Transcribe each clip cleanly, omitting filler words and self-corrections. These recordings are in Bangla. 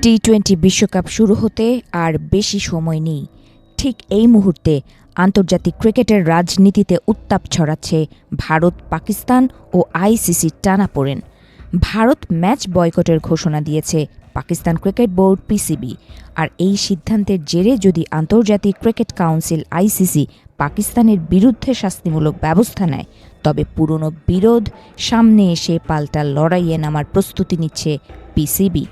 টি-20 বিশ্বকাপ শুরু হতে আর বেশি সময় নেই। ঠিক এই মুহূর্তে আন্তর্জাতিক ক্রিকেটের রাজনীতিতে উত্তাপ ছড়াচ্ছে ভারত, পাকিস্তান ও আইসিসির টানাপোড়েন। ভারত ম্যাচ বয়কটের ঘোষণা দিয়েছে পাকিস্তান ক্রিকেট বোর্ড পিসিবি। আর এই সিদ্ধান্তের জেরে যদি আন্তর্জাতিক ক্রিকেট কাউন্সিল আইসিসি পাকিস্তানের বিরুদ্ধে শাস্তিমূলক ব্যবস্থা নেয়, তবে পুরনো বিরোধ সামনে এসে পাল্টা লড়াইয়ে নামার প্রস্তুতি নিচ্ছে পিসিবি।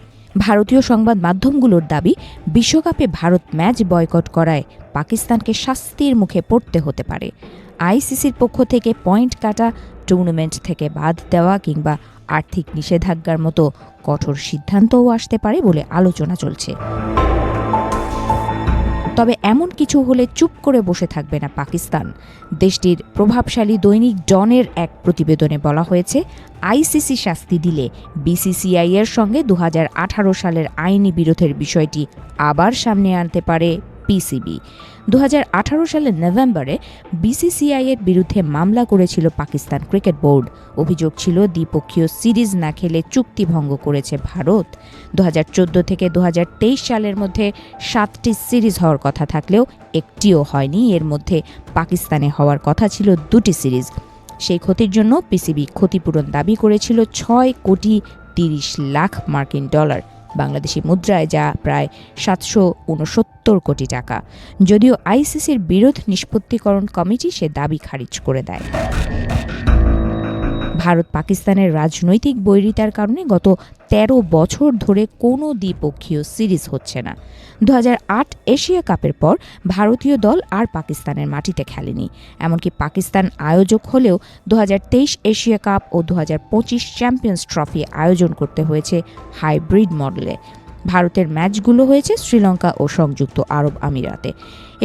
ভারতীয় সংবাদ মাধ্যমগুলোর দাবি, বিশ্বকাপে ভারত ম্যাচ বয়কট করায় পাকিস্তানকে শাস্তির মুখে পড়তে হতে পারে। আইসিসির পক্ষ থেকে পয়েন্ট কাটা, টুর্নামেন্ট থেকে বাদ দেওয়া কিংবা আর্থিক নিষেধাজ্ঞার মতো কঠোর সিদ্ধান্তও আসতে পারে বলে আলোচনা চলছে। তবে এমন কিছু হলে চুপ করে বসে থাকবে না পাকিস্তান। দেশটির প্রভাবশালী দৈনিক ডনের এক প্রতিবেদনে বলা হয়েছে, আইসিসি শাস্তি দিলে বিসিসিআই এর সঙ্গে 2018 সালের আইনি বিরোধের বিষয়টি আবার সামনে আনতে পারে পিসিবি। 2018 সালের নভেম্বরে বিসিসিআই এর বিরুদ্ধে মামলা করেছিল পাকিস্তান ক্রিকেট বোর্ড। অভিযোগ ছিল দ্বিপক্ষীয় সিরিজ না খেলে চুক্তি ভঙ্গ করেছে ভারত। 2014 থেকে 2023 সালের মধ্যে 7টি সিরিজ হওয়ার কথা থাকলেও একটিও হয়নি। এর মধ্যে পাকিস্তানে হওয়ার কথা ছিল 2টি সিরিজ। সেই ক্ষতির জন্য পিসিবি ক্ষতিপূরণ দাবি করেছিল 6 কোটি 30 লাখ মার্কিন ডলার, বাংলাদেশি মুদ্রায় যা প্রায় 769 কোটি টাকা। যদিও আইসিসির বিরোধ নিষ্পত্তিকরণ কমিটি সে দাবি খারিজ করে দেয়। ভারত পাকিস্তানের রাজনৈতিক বৈরিতার কারণে গত 13 বছর ধরে কোনো দ্বিপক্ষীয় সিরিজ হচ্ছে না। 2008 এশিয়া কাপের পর ভারতীয় দল আর পাকিস্তানের মাটিতে খেলেনি। এমনকি পাকিস্তান আয়োজক হলেও 2023 এশিয়া কাপ ও 2025 চ্যাম্পিয়ন্স ট্রফি আয়োজন করতে হয়েছে হাইব্রিড মডেলে। ভারতের ম্যাচগুলো হয়েছে শ্রীলঙ্কা ও সংযুক্ত আরব আমিরাতে।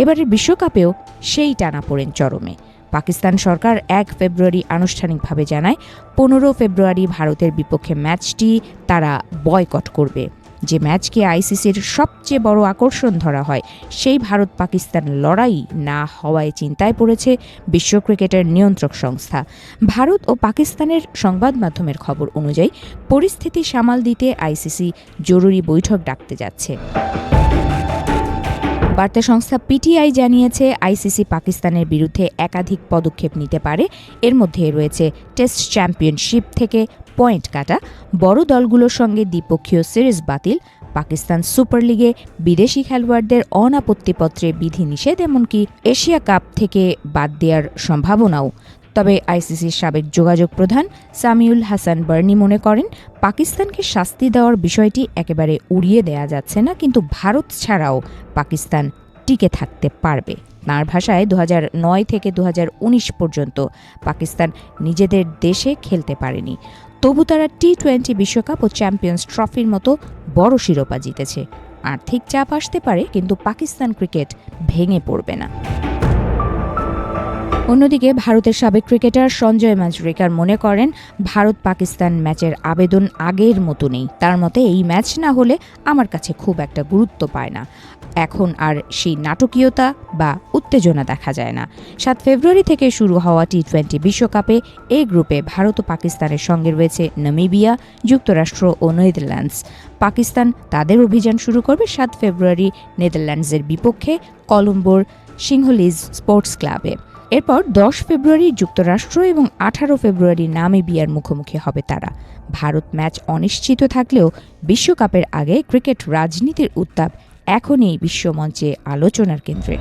এবারের বিশ্বকাপেও সেই টানাপোড়েন চরমে। পাকিস্তান সরকার 1 ফেব্রুয়ারি আনুষ্ঠানিকভাবে জানায়, 15 ফেব্রুয়ারি ভারতের বিপক্ষে ম্যাচটি তারা বয়কট করবে। যে ম্যাচকে আইসিসির সবচেয়ে বড় আকর্ষণ ধরা হয়, সেই ভারত পাকিস্তান লড়াই না হওয়ায় চিন্তায় পড়েছে বিশ্ব ক্রিকেটের নিয়ন্ত্রক সংস্থা। ভারত ও পাকিস্তানের সংবাদ মাধ্যমের খবর অনুযায়ী পরিস্থিতি সামাল দিতে আইসিসি জরুরি বৈঠক ডাকতে যাচ্ছে। বার্তা সংস্থা পিটিআই জানিয়েছে, আইসিসি পাকিস্তানের বিরুদ্ধে একাধিক পদক্ষেপ নিতে পারে। এর মধ্যে রয়েছে টেস্ট চ্যাম্পিয়নশিপ থেকে পয়েন্ট কাটা, বড় দলগুলোর সঙ্গে দ্বিপক্ষীয় সিরিজ বাতিল, পাকিস্তান সুপার লিগে বিদেশি খেলোয়াড়দের অনাপত্তিপত্রে বিধিনিষেধ, এমনকি এশিয়া কাপ থেকে বাদ দেওয়ার সম্ভাবনাও। তবে আইসিসির সাবেক যোগাযোগ প্রধান সামিউল হাসান বার্নি মনে করেন, পাকিস্তানকে শাস্তি দেওয়ার বিষয়টি একেবারে উড়িয়ে দেয়া যাচ্ছে না, কিন্তু ভারত ছাড়াও পাকিস্তান টিকে থাকতে পারবে। তাঁর ভাষায় 2009 থেকে 2019 পর্যন্ত পাকিস্তান নিজেদের দেশে খেলতে পারেনি। তবু তারা টি-20 বিশ্বকাপ ও চ্যাম্পিয়ন্স ট্রফির মতো বড় শিরোপা জিতেছে। আর্থিক চাপ আসতে পারে, কিন্তু পাকিস্তান ক্রিকেট ভেঙে পড়বে না। অন্যদিকে ভারতের সাবেক ক্রিকেটার সঞ্জয় মাঞ্জরেকর মনে করেন, ভারত পাকিস্তান ম্যাচের আবেদন আগের মতো নেই। তার মতে, এই ম্যাচ না হলে আমার কাছে খুব একটা গুরুত্ব পায় না। এখন আর সেই নাটকীয়তা বা উত্তেজনা দেখা যায় না। 7 ফেব্রুয়ারি থেকে শুরু হওয়া টি-20 বিশ্বকাপে এ গ্রুপে ভারত ও পাকিস্তানের সঙ্গে রয়েছে নামিবিয়া, যুক্তরাষ্ট্র ও নেদারল্যান্ডস। পাকিস্তান তাদের অভিযান শুরু করবে 7 ফেব্রুয়ারি নেদারল্যান্ডসের বিপক্ষে কলম্বোর সিংহলিজ স্পোর্টস ক্লাবে। এরপর 10 ফেব্রুয়ারি যুক্তরাষ্ট্র এবং 18 ফেব্রুয়ারি নামিবিয়ার মুখোমুখি হবে তারা। ভারত ম্যাচ অনিশ্চিত থাকলেও বিশ্বকাপের আগে ক্রিকেট রাজনীতির উত্তাপ এখনই বিশ্বমঞ্চে আলোচনার কেন্দ্রে।